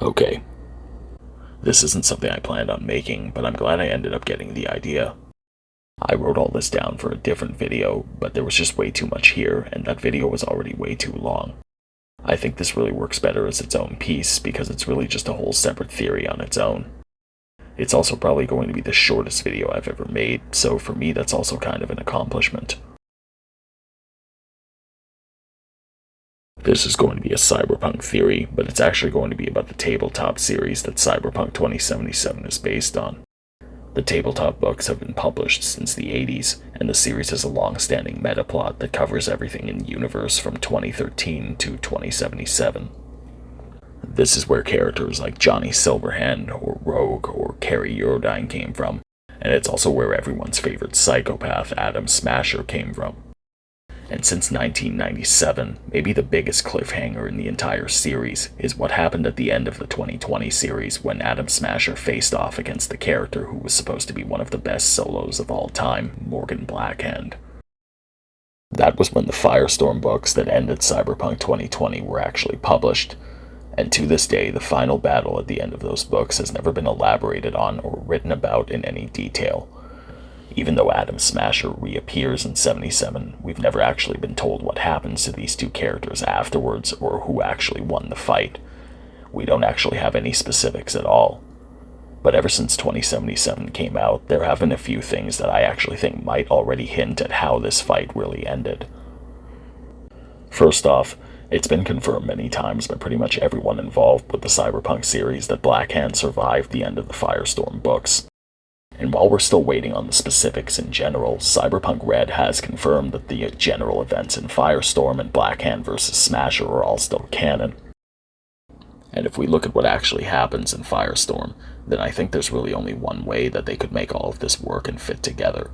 Okay, this isn't something I planned on making, but I'm glad I ended up getting the idea. I wrote all this down for a different video, but there was just way too much here, and that video was already way too long. I think this really works better as its own piece, because it's really just a whole separate theory on its own. It's also probably going to be the shortest video I've ever made, so for me that's also kind of an accomplishment. This is going to be a cyberpunk theory, but it's actually going to be about the tabletop series that Cyberpunk 2077 is based on. The tabletop books have been published since the 80s, and the series has a long-standing metaplot that covers everything in the universe from 2013 to 2077. This is where characters like Johnny Silverhand, or Rogue, or Kerry Eurodyne came from, and it's also where everyone's favorite psychopath, Adam Smasher, came from. And since 1997, maybe the biggest cliffhanger in the entire series is what happened at the end of the 2020 series when Adam Smasher faced off against the character who was supposed to be one of the best solos of all time, Morgan Blackhand. That was when the Firestorm books that ended Cyberpunk 2020 were actually published, and to this day the final battle at the end of those books has never been elaborated on or written about in any detail. Even though Adam Smasher reappears in 77, we've never actually been told what happens to these two characters afterwards or who actually won the fight. We don't actually have any specifics at all. But ever since 2077 came out, there have been a few things that I actually think might already hint at how this fight really ended. First off, it's been confirmed many times by pretty much everyone involved with the Cyberpunk series that Blackhand survived the end of the Firestorm books. And while we're still waiting on the specifics in general, Cyberpunk RED has confirmed that the general events in Firestorm and Blackhand vs. Smasher are all still canon. And if we look at what actually happens in Firestorm, then I think there's really only one way that they could make all of this work and fit together.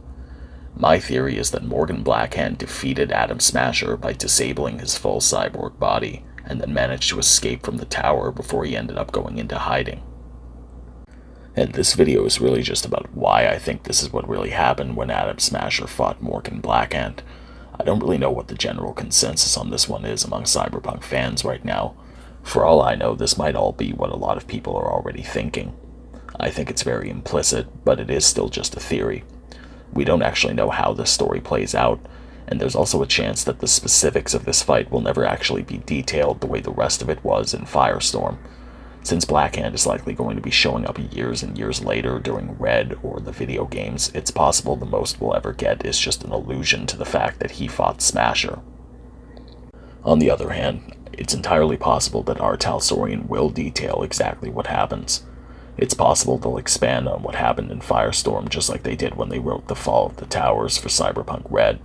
My theory is that Morgan Blackhand defeated Adam Smasher by disabling his full cyborg body, and then managed to escape from the tower before he ended up going into hiding. And this video is really just about why I think this is what really happened when Adam Smasher fought Morgan Blackhand. I don't really know what the general consensus on this one is among Cyberpunk fans right now. For all I know, this might all be what a lot of people are already thinking. I think it's very implicit, but it is still just a theory. We don't actually know how this story plays out, and there's also a chance that the specifics of this fight will never actually be detailed the way the rest of it was in Firestorm. Since Blackhand is likely going to be showing up years and years later during RED or the video games, it's possible the most we'll ever get is just an allusion to the fact that he fought Smasher. On the other hand, it's entirely possible that R. Talsorian will detail exactly what happens. It's possible they'll expand on what happened in Firestorm just like they did when they wrote The Fall of the Towers for Cyberpunk RED.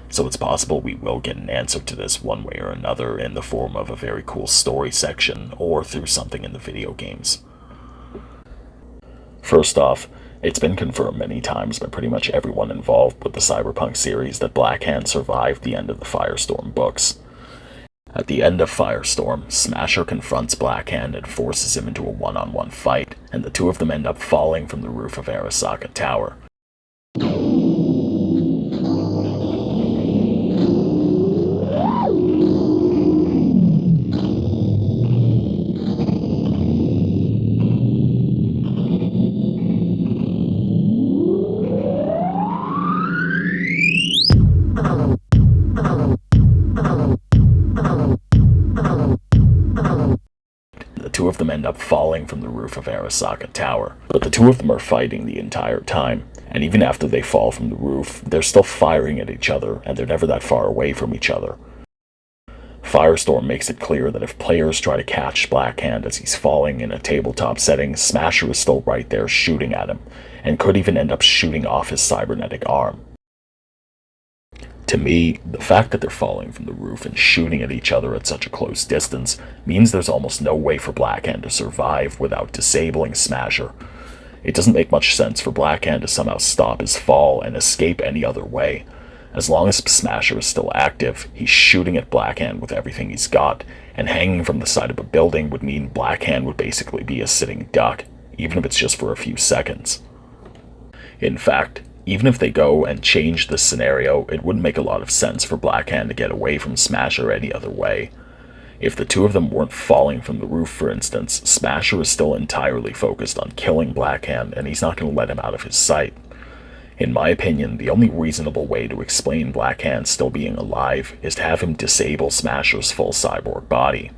So it's possible we will get an answer to this one way or another in the form of a very cool story section or through something in the video games. First off, it's been confirmed many times by pretty much everyone involved with the Cyberpunk series that Blackhand survived the end of the Firestorm books. At the end of Firestorm, Smasher confronts Blackhand and forces him into a one-on-one fight, and the two of them end up falling from the roof of Arasaka Tower. Two of them end up falling from the roof of Arasaka Tower. But the two of them are fighting the entire time, and even after they fall from the roof, they're still firing at each other, and they're never that far away from each other. Firestorm makes it clear that if players try to catch Blackhand as he's falling in a tabletop setting, Smasher is still right there shooting at him, and could even end up shooting off his cybernetic arm. To me, the fact that they're falling from the roof and shooting at each other at such a close distance means there's almost no way for Blackhand to survive without disabling Smasher. It doesn't make much sense for Blackhand to somehow stop his fall and escape any other way. As long as Smasher is still active, he's shooting at Blackhand with everything he's got, and hanging from the side of a building would mean Blackhand would basically be a sitting duck, even if it's just for a few seconds. In fact, even if they go and change this scenario, it wouldn't make a lot of sense for Blackhand to get away from Smasher any other way. If the two of them weren't falling from the roof, for instance, Smasher is still entirely focused on killing Blackhand, and he's not going to let him out of his sight. In my opinion, the only reasonable way to explain Blackhand still being alive is to have him disable Smasher's full cyborg body.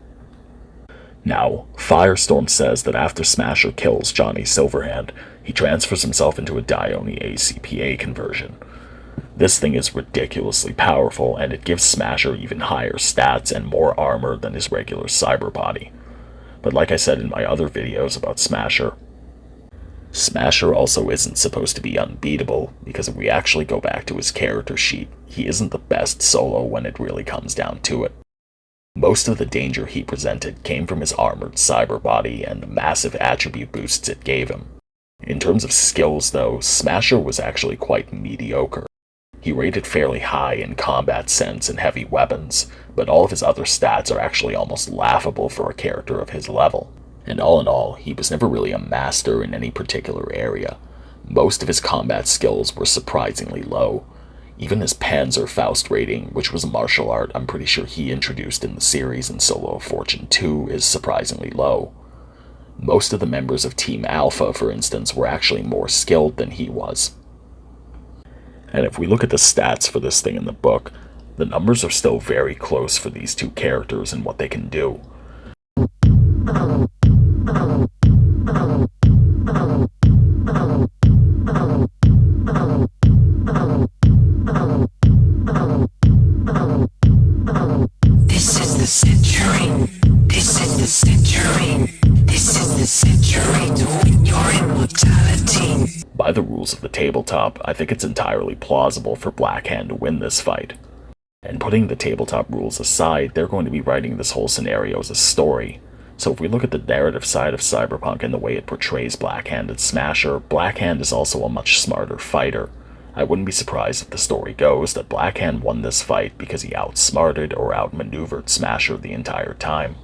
Now, Firestorm says that after Smasher kills Johnny Silverhand, he transfers himself into a Dione ACPA conversion. This thing is ridiculously powerful, and it gives Smasher even higher stats and more armor than his regular cyber body. But like I said in my other videos about Smasher also isn't supposed to be unbeatable, because if we actually go back to his character sheet, he isn't the best solo when it really comes down to it. Most of the danger he presented came from his armored cyber body and the massive attribute boosts it gave him. In terms of skills though, Smasher was actually quite mediocre. He rated fairly high in combat sense and heavy weapons, but all of his other stats are actually almost laughable for a character of his level. And all in all, he was never really a master in any particular area. Most of his combat skills were surprisingly low. Even his Panzerfaust rating, which was a martial art I'm pretty sure he introduced in the series in Solo of Fortune 2, is surprisingly low. Most of the members of Team Alpha, for instance, were actually more skilled than he was. And if we look at the stats for this thing in the book, the numbers are still very close for these two characters and what they can do. By the rules of the tabletop, I think it's entirely plausible for Blackhand to win this fight. And putting the tabletop rules aside, they're going to be writing this whole scenario as a story. So if we look at the narrative side of Cyberpunk and the way it portrays Blackhand and Smasher, Blackhand is also a much smarter fighter. I wouldn't be surprised if the story goes that Blackhand won this fight because he outsmarted or outmaneuvered Smasher the entire time.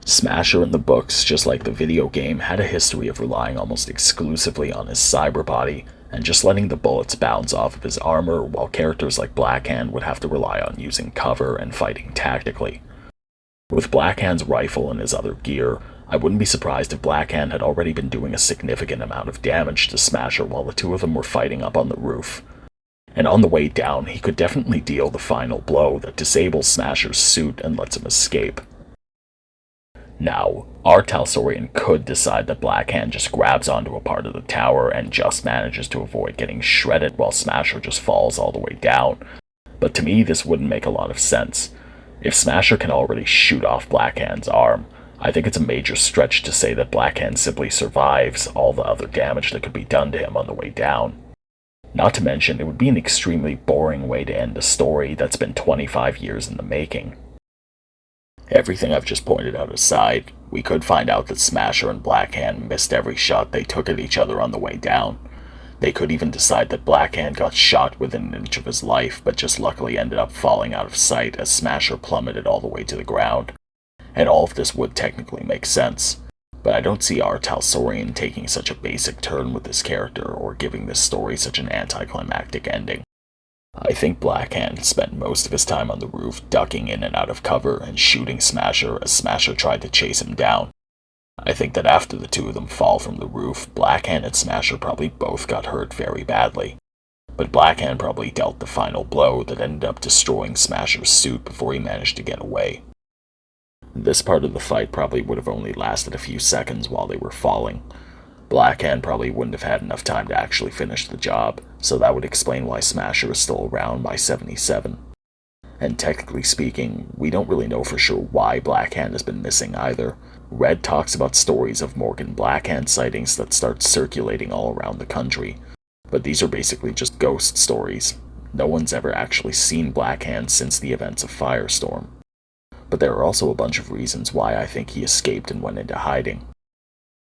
Smasher in the books, just like the video game, had a history of relying almost exclusively on his cyber body and just letting the bullets bounce off of his armor, while characters like Blackhand would have to rely on using cover and fighting tactically. With Blackhand's rifle and his other gear, I wouldn't be surprised if Blackhand had already been doing a significant amount of damage to Smasher while the two of them were fighting up on the roof. And on the way down, he could definitely deal the final blow that disables Smasher's suit and lets him escape. Now, our Talsorian could decide that Blackhand just grabs onto a part of the tower and just manages to avoid getting shredded while Smasher just falls all the way down, but to me this wouldn't make a lot of sense. If Smasher can already shoot off Blackhand's arm, I think it's a major stretch to say that Blackhand simply survives all the other damage that could be done to him on the way down. Not to mention, it would be an extremely boring way to end a story that's been 25 years in the making. Everything I've just pointed out aside, we could find out that Smasher and Blackhand missed every shot they took at each other on the way down. They could even decide that Blackhand got shot within an inch of his life, but just luckily ended up falling out of sight as Smasher plummeted all the way to the ground. And all of this would technically make sense, but I don't see our Talsorian taking such a basic turn with this character or giving this story such an anticlimactic ending. I think Blackhand spent most of his time on the roof ducking in and out of cover and shooting Smasher as Smasher tried to chase him down. I think that after the two of them fall from the roof, Blackhand and Smasher probably both got hurt very badly. But Blackhand probably dealt the final blow that ended up destroying Smasher's suit before he managed to get away. This part of the fight probably would have only lasted a few seconds while they were falling. Blackhand probably wouldn't have had enough time to actually finish the job, so that would explain why Smasher is still around by 77. And technically speaking, we don't really know for sure why Blackhand has been missing either. Red talks about stories of Morgan Blackhand sightings that start circulating all around the country, but these are basically just ghost stories. No one's ever actually seen Blackhand since the events of Firestorm. But there are also a bunch of reasons why I think he escaped and went into hiding.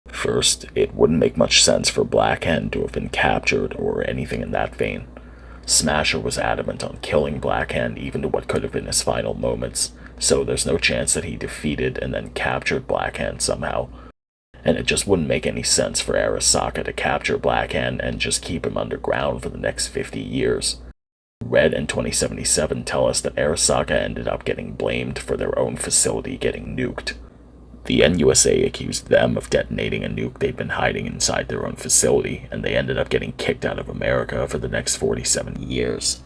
First, it wouldn't make much sense for Blackhand to have been captured or anything in that vein. Smasher was adamant on killing Blackhand even to what could have been his final moments, so there's no chance that he defeated and then captured Blackhand somehow. And it just wouldn't make any sense for Arasaka to capture Blackhand and just keep him underground for the next 50 years. RED and 2077 tell us that Arasaka ended up getting blamed for their own facility getting nuked. The NUSA accused them of detonating a nuke they'd been hiding inside their own facility, and they ended up getting kicked out of America for the next 47 years.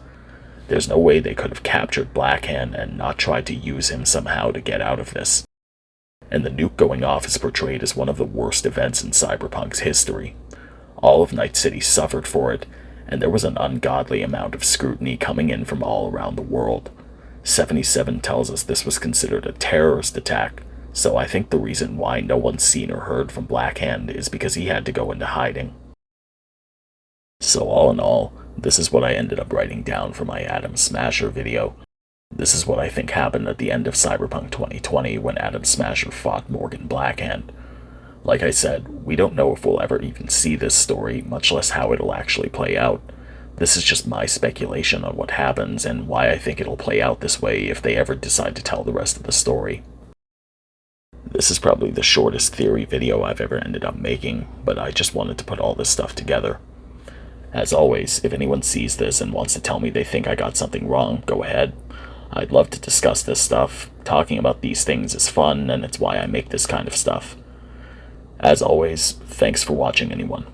There's no way they could have captured Blackhand and not tried to use him somehow to get out of this. And the nuke going off is portrayed as one of the worst events in Cyberpunk's history. All of Night City suffered for it, and there was an ungodly amount of scrutiny coming in from all around the world. 77 tells us this was considered a terrorist attack, so I think the reason why no one's seen or heard from Blackhand is because he had to go into hiding. So all in all, this is what I ended up writing down for my Adam Smasher video. This is what I think happened at the end of Cyberpunk 2020 when Adam Smasher fought Morgan Blackhand. Like I said, we don't know if we'll ever even see this story, much less how it'll actually play out. This is just my speculation on what happens and why I think it'll play out this way if they ever decide to tell the rest of the story. This is probably the shortest theory video I've ever ended up making, but I just wanted to put all this stuff together. As always, if anyone sees this and wants to tell me they think I got something wrong, go ahead. I'd love to discuss this stuff. Talking about these things is fun, and it's why I make this kind of stuff. As always, thanks for watching, anyone.